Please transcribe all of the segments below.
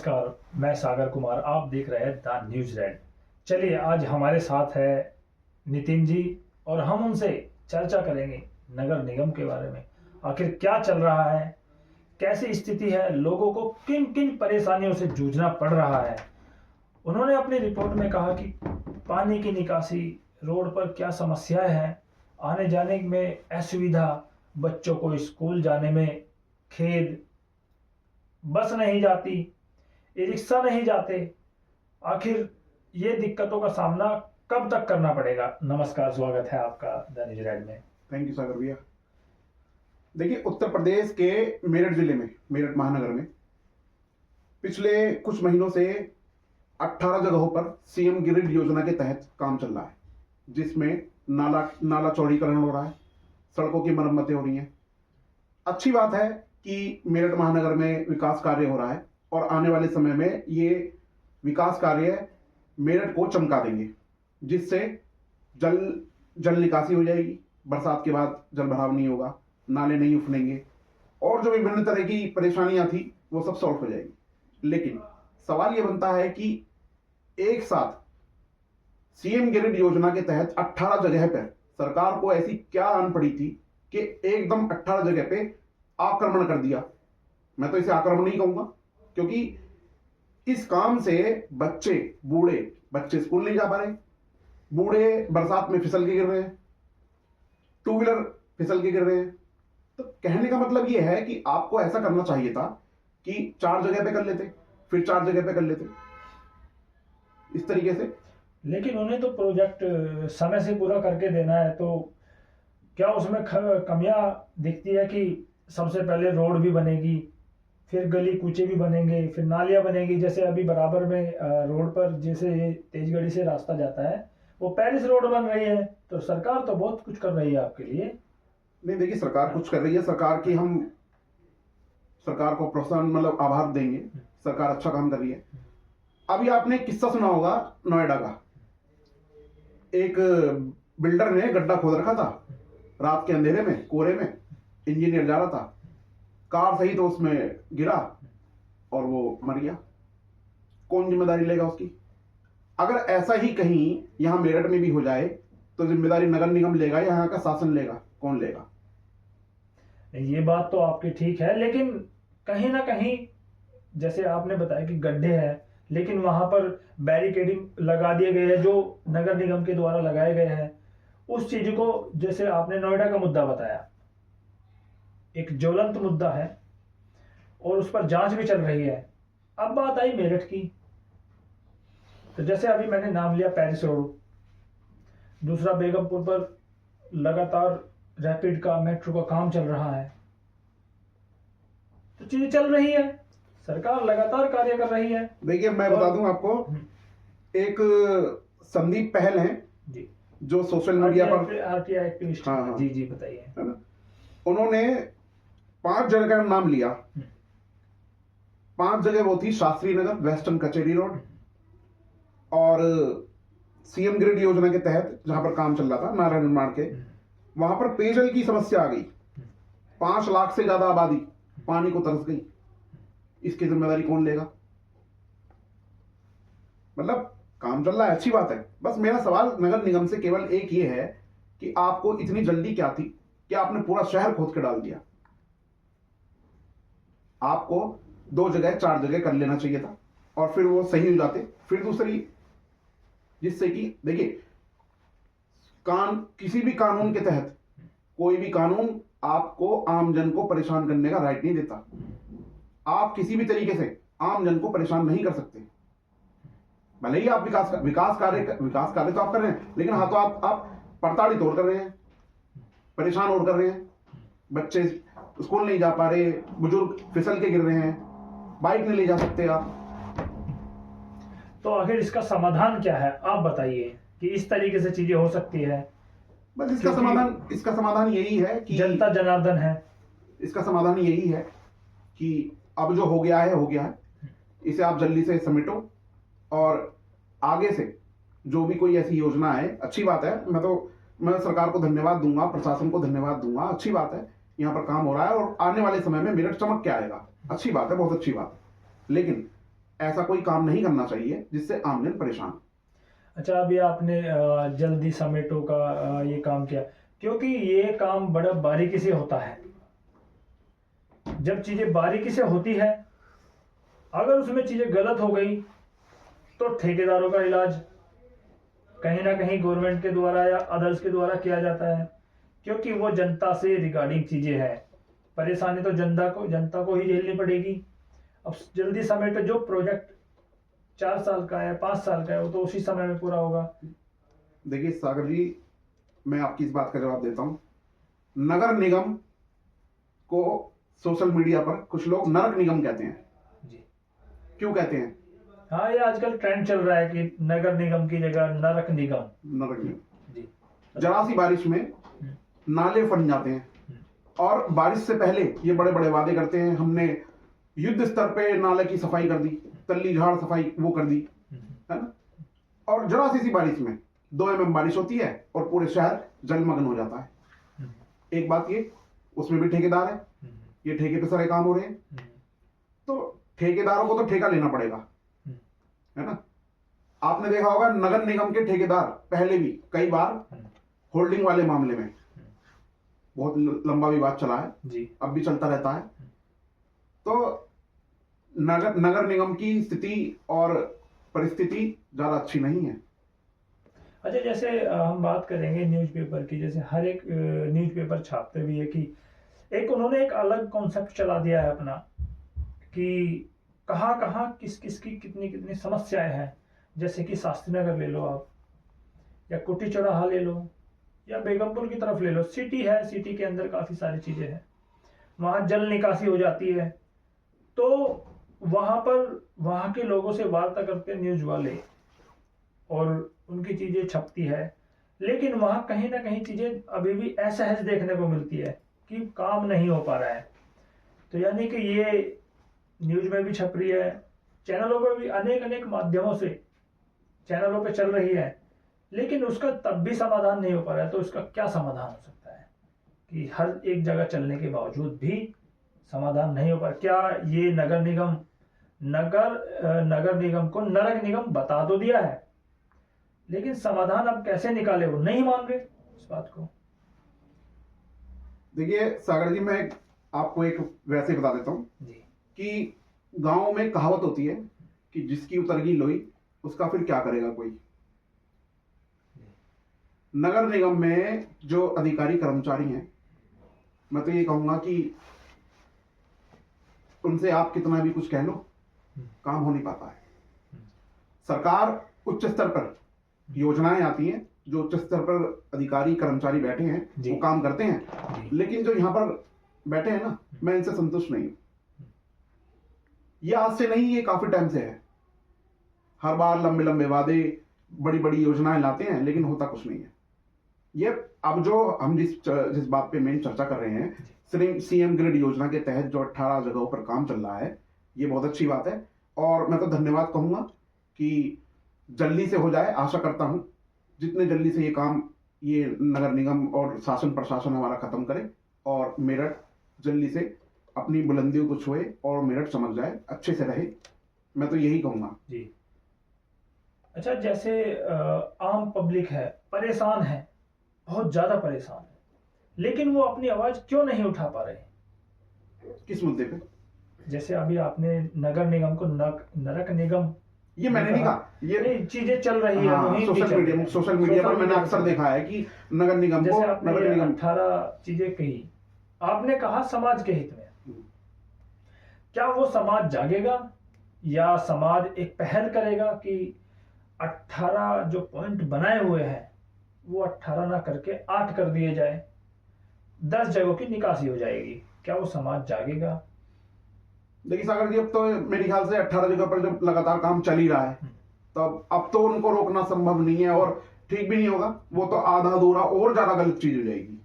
नमस्कार, मैं सागर कुमार। आप देख रहे हैं द न्यूज रेड। चलिए, आज हमारे साथ है नितिन जी और हम उनसे चर्चा करेंगे नगर निगम के बारे में। आखिर क्या चल रहा है, कैसी स्थिति है, लोगों को किन किन परेशानियों से जूझना पड़ रहा है। उन्होंने अपनी रिपोर्ट में कहा कि पानी की निकासी, रोड पर क्या समस्याएं हैं, आने जाने में असुविधा, बच्चों को स्कूल जाने में खेद, बस नहीं जाती, ई रिक्शा नहीं जाते। आखिर ये दिक्कतों का सामना कब तक करना पड़ेगा। नमस्कार, स्वागत है आपका द न्यूज रेड में। थैंक यू सागर भैया। देखिए, उत्तर प्रदेश के मेरठ जिले में, मेरठ महानगर में पिछले कुछ महीनों से 18 जगहों पर सीएम ग्रिड योजना के तहत काम चल रहा है, जिसमें नाला चौड़ीकरण हो रहा है, सड़कों की मरम्मतें हो रही हैं। अच्छी बात है कि मेरठ महानगर में विकास कार्य हो रहा है और आने वाले समय में ये विकास कार्य मेरठ को चमका देंगे, जिससे जल निकासी हो जाएगी, बरसात के बाद जल भराव नहीं होगा, नाले नहीं उफनेंगे और जो विभिन्न तरह की परेशानियां थी वो सब सॉल्व हो जाएगी। लेकिन सवाल ये बनता है कि एक साथ सीएम ग्रिड योजना के तहत 18 जगह पर सरकार को ऐसी क्या आन पड़ी थी कि एकदम 18 जगह पे आक्रमण कर दिया। मैं तो इसे आक्रमण नहीं कहूंगा, क्योंकि इस काम से बच्चे स्कूल नहीं जा पा रहे, बूढ़े बरसात में फिसल के गिर रहे हैं, टू व्हीलर फिसल के गिर रहे हैं। तो कहने का मतलब यह है कि आपको ऐसा करना चाहिए था कि 4 जगह पे कर लेते, फिर 4 जगह पे कर लेते, इस तरीके से। लेकिन उन्हें तो प्रोजेक्ट समय से पूरा करके देना है, तो क्या उसमें कमियां दिखती है कि सबसे पहले रोड भी बनेगी, फिर गली कूचे भी बनेंगे, फिर नालियां बनेगी। जैसे अभी बराबर में रोड पर जैसे ये तेज गाड़ी से रास्ता जाता है, वो पेरिस रोड बन रही है। तो सरकार तो बहुत कुछ कर रही है आपके लिए। नहीं, देखिए, सरकार कुछ कर रही है, सरकार को प्रोत्साहन मतलब आभार देंगे, सरकार अच्छा काम कर रही है। अभी आपने किस्सा सुना होगा नोएडा का। एक बिल्डर ने गड्ढा खोद रखा था, रात के अंधेरे में, कोहरे में इंजीनियर जा रहा था, कार सही तो उसमें गिरा और वो मर गया। कौन जिम्मेदारी लेगा उसकी? अगर ऐसा ही कहीं यहां मेरठ में भी हो जाए तो जिम्मेदारी नगर निगम लेगा या यहाँ का शासन लेगा? कौन लेगा? ये बात तो आपकी ठीक है, लेकिन कहीं ना कहीं जैसे आपने बताया कि गड्ढे हैं, लेकिन वहां पर बैरिकेडिंग लगा दिए गए हैं जो नगर निगम के द्वारा लगाए गए हैं। उस चीज को, जैसे आपने नोएडा का मुद्दा बताया, एक ज्वलंत मुद्दा है और उस पर जांच भी चल रही है। अब बात आई मेरठ की, तो जैसे अभी मैंने नाम लिया पेरिस रोड, दूसरा बेगमपुर पर लगातार रैपिड का, मेट्रो का काम चल रहा है। तो चीजें चल रही है, सरकार लगातार कार्य कर रही है। देखिए, मैं बता दूं आपको, एक संदीप पहल है जी, जो सोशल मीडिया पर आरटीआई एक्टिविस्ट। हाँ। जी जी, बताइए। है ना, उन्होंने 5 जगह का नाम लिया। 5 जगह वो थी शास्त्री नगर, वेस्टर्न कचेरी रोड, और सीएम ग्रिड योजना के तहत जहां पर काम चल रहा था नाला निर्माण के, वहां पर पेयजल की समस्या आ गई। 5 लाख से ज्यादा आबादी पानी को तरस गई। इसकी जिम्मेदारी कौन लेगा? मतलब काम चल रहा है, अच्छी बात है। बस मेरा सवाल नगर निगम से केवल एक ये है कि आपको इतनी जल्दी क्या थी कि आपने पूरा शहर खोद के डाल दिया? आपको 2 जगह 4 जगह कर लेना चाहिए था और फिर वो सही हो जाते। फिर दूसरी, जिससे कि देखिए, किसी भी कानून के तहत कोई भी कानून आपको आम जन को परेशान करने का राइट नहीं देता। आप किसी भी तरीके से आम जन को परेशान नहीं कर सकते। भले ही आप विकास कार्य तो आप कर रहे हैं, लेकिन हाँ, तो आप प्रताड़ित और कर रहे हैं, परेशान और कर रहे हैं। बच्चे स्कूल नहीं जा पा रहे, बुजुर्ग फिसल के गिर रहे हैं, बाइक नहीं ले जा सकते आप। तो आखिर इसका समाधान क्या है, आप बताइए कि इस तरीके से चीजें हो सकती है। बस इसका समाधान यही है कि जनता जनार्दन है। इसका समाधान यही है कि अब जो हो गया है, इसे आप जल्दी से समेटो और आगे से जो भी कोई ऐसी योजना है, अच्छी बात है। मैं सरकार को धन्यवाद दूंगा, प्रशासन को धन्यवाद दूंगा। अच्छी बात है, यहाँ पर काम हो रहा है और आने वाले समय में मेरठ चमक के आएगा। अच्छी बात है, बहुत अच्छी बात है। लेकिन ऐसा कोई काम नहीं करना चाहिए जिससे आम जन परेशान हो। अच्छा, अभी आपने जल्दी समेटो का ये काम किया, क्योंकि ये काम बड़ा बारीकी से होता है। जब चीजें बारीकी से होती है, अगर उसमें चीजें गलत हो गई तो ठेकेदारों का इलाज कहीं ना कहीं गवर्नमेंट के द्वारा या अदर्स के द्वारा किया जाता है, क्योंकि वो जनता से रिगार्डिंग चीजें हैं। परेशानी तो जनता को ही झेलनी पड़ेगी। अब जल्दी समेटो जो प्रोजेक्ट 4 साल का है, 5 साल का है, वो तो उसी समय में पूरा होगा। देखिए सागर जी, मैं आपकी इस बात का जवाब देता हूं। नगर निगम को सोशल मीडिया पर कुछ लोग नरक निगम कहते हैं जी। क्यों कहते हैं? हाँ, ये आजकल ट्रेंड चल रहा है कि नगर निगम की जगह नरक निगम। नरक निगम जी। जरा सी बारिश में नाले फट जाते हैं, और बारिश से पहले ये बड़े बड़े वादे करते हैं, हमने युद्ध स्तर पे नाले की सफाई कर दी, तल्ली झाड़ सफाई वो कर दी, है ना। और जरा सी बारिश में 2 mm बारिश होती है और पूरे शहर जलमग्न हो जाता है। एक बात ये, उसमें भी ठेकेदार है, ये ठेके पे सारे काम हो रहे हैं, तो ठेकेदारों को तो ठेका लेना पड़ेगा, है ना। आपने देखा होगा नगर निगम के ठेकेदार पहले भी कई बार होल्डिंग वाले मामले में बहुत लंबा विवाद चला है जी। अब भी चलता रहता है। तो नगर निगम की स्थिति और परिस्थिति ज्यादा अच्छी नहीं है। अच्छा, जैसे हम बात करेंगे न्यूज़पेपर की, जैसे हर एक न्यूज़पेपर छापते भी है कि एक उन्होंने एक अलग कॉन्सेप्ट चला दिया है अपना, कि कहाँ कहाँ किस किस की कितनी कितनी समस्याएं हैं। जैसे कि शास्त्री नगर ले लो आप, या कुटी चौराहा ले लो, या बेगमपुर की तरफ ले लो। सिटी है, सिटी के अंदर काफ़ी सारी चीज़ें हैं, वहाँ जल निकासी हो जाती है, तो वहाँ पर वहाँ के लोगों से वार्ता करते हैं न्यूज़ वाले और उनकी चीज़ें छपती है, लेकिन वहाँ कहीं ना कहीं चीज़ें अभी भी असहज देखने को मिलती है कि काम नहीं हो पा रहा है। तो यानी कि ये न्यूज़ में भी छप रही है, चैनलों पर भी अनेक अनेक माध्यमों से चैनलों पे चल रही है, लेकिन उसका तब भी समाधान नहीं हो पा रहा है। तो इसका क्या समाधान हो सकता है कि हर एक जगह चलने के बावजूद भी समाधान नहीं हो पा रहा? क्या ये नगर निगम को नरक निगम बता तो दिया है, लेकिन समाधान अब कैसे निकाले, वो नहीं मान रहे इस बात को। देखिए सागर जी, मैं आपको एक वैसे बता देता हूँ कि गांव में कहावत होती है कि जिसकी उतर गई लोई उसका फिर क्या करेगा कोई। नगर निगम में जो अधिकारी कर्मचारी हैं, मैं तो ये कहूंगा कि उनसे आप कितना भी कुछ कह लो, काम हो नहीं पाता है। सरकार उच्च स्तर पर योजनाएं आती हैं, जो उच्च स्तर पर अधिकारी कर्मचारी बैठे हैं वो काम करते हैं, लेकिन जो यहाँ पर बैठे हैं ना, मैं इनसे संतुष्ट नहीं हूं। ये आज से नहीं, ये काफी टाइम से है। हर बार लंबे लंबे वादे, बड़ी बड़ी योजनाएं लाते हैं, लेकिन होता कुछ नहीं है। ये अब जो हम जिस बात पे मेन चर्चा कर रहे हैं, सीएम ग्रिड योजना के तहत जो 18 जगहों पर काम चल रहा है, ये बहुत अच्छी बात है, और मैं तो धन्यवाद कहूंगा कि जल्दी से हो जाए। आशा करता हूं जितने जल्दी से ये काम ये नगर निगम और शासन प्रशासन हमारा खत्म करे, और मेरठ जल्दी से अपनी बुलंदियों को छुए और मेरठ समझ जाए, अच्छे से रहे। मैं तो यही कहूंगा जी। अच्छा, जैसे आम पब्लिक है, परेशान है, बहुत ज्यादा परेशान है, लेकिन वो अपनी आवाज क्यों नहीं उठा पा रहे? किस मुद्दे पे? जैसे अभी आपने नगर निगम को नरक निगम, ये मैंने नहीं कहा, ये चीजें चल रही है। हाँ, सोशल मीडिया पर मैंने अक्सर देखा है कि नगर निगम को, नगर निगम 18 चीजें कही, आपने कहा समाज के हित में। क्या वो समाज जागेगा, या समाज एक पहल करेगा कि 18 जो पॉइंट बनाए हुए हैं वो 18 ना करके 8 कर दिए जाए, 10 जगहों की निकासी हो जाएगी? क्या वो समाज जागेगा? देखिए सागर जी, अब तो मेरे ख्याल से 18 जगह पर जब लगातार काम चल ही रहा है, तो अब तो उनको रोकना संभव नहीं है, और ठीक भी नहीं होगा। वो तो आधा अधूरा और ज्यादा गलत चीज हो जाएगी।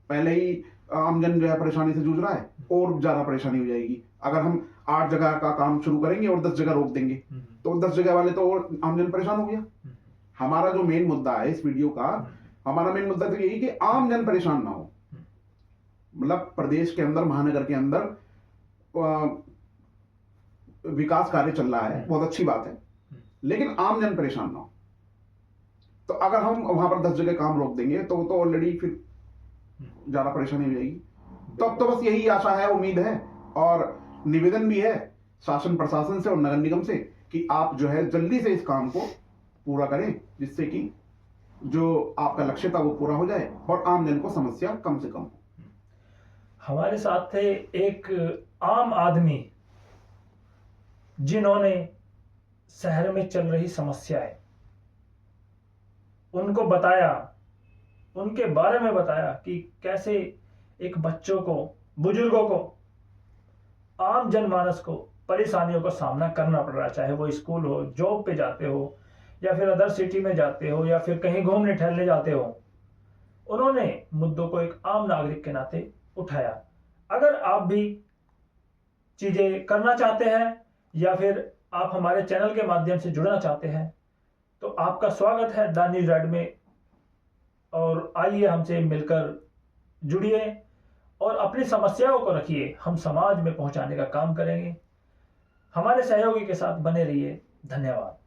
पहले ही आमजन जो है परेशानी से जूझ रहा है, और ज्यादा परेशानी हो जाएगी। अगर हम 8 जगह का काम शुरू करेंगे और 10 जगह रोक देंगे, तो 10 जगह वाले तो और आमजन परेशान हो गया। हमारा जो मेन मुद्दा है इस वीडियो का, हमारा मेन मुद्दा तो यही कि आम जन परेशान ना हो। मतलब प्रदेश के अंदर, महानगर के अंदर विकास कार्य चल रहा है, बहुत अच्छी बात है, लेकिन आम जन परेशान ना हो। तो अगर हम वहां पर 10 जगह काम रोक देंगे तो ऑलरेडी फिर ज्यादा परेशानी हो जाएगी। तो अब तो बस यही आशा है, उम्मीद है और निवेदन भी है शासन प्रशासन से और नगर निगम से कि आप जो है जल्दी से इस काम को पूरा करें, जिससे कि जो आपका लक्ष्य था वो पूरा हो जाए और आम जन को समस्या कम से कम हो। हमारे साथ थे एक आम आदमी जिन्होंने शहर में चल रही समस्याएं उनको बताया, उनके बारे में बताया कि कैसे एक बच्चों को, बुजुर्गों को, आम जनमानस को परेशानियों का सामना करना पड़ रहा है, चाहे वो स्कूल हो, जॉब पे जाते हो या फिर अदर सिटी में जाते हो या फिर कहीं घूमने टहलने जाते हो। उन्होंने मुद्दों को एक आम नागरिक के नाते उठाया। अगर आप भी चीजें करना चाहते हैं या फिर आप हमारे चैनल के माध्यम से जुड़ना चाहते हैं तो आपका स्वागत है द न्यूज रेड में, और आइए हमसे मिलकर जुड़िए और अपनी समस्याओं को रखिए, हम समाज में पहुंचाने का काम करेंगे। हमारे सहयोगी के साथ बने रहिए। धन्यवाद।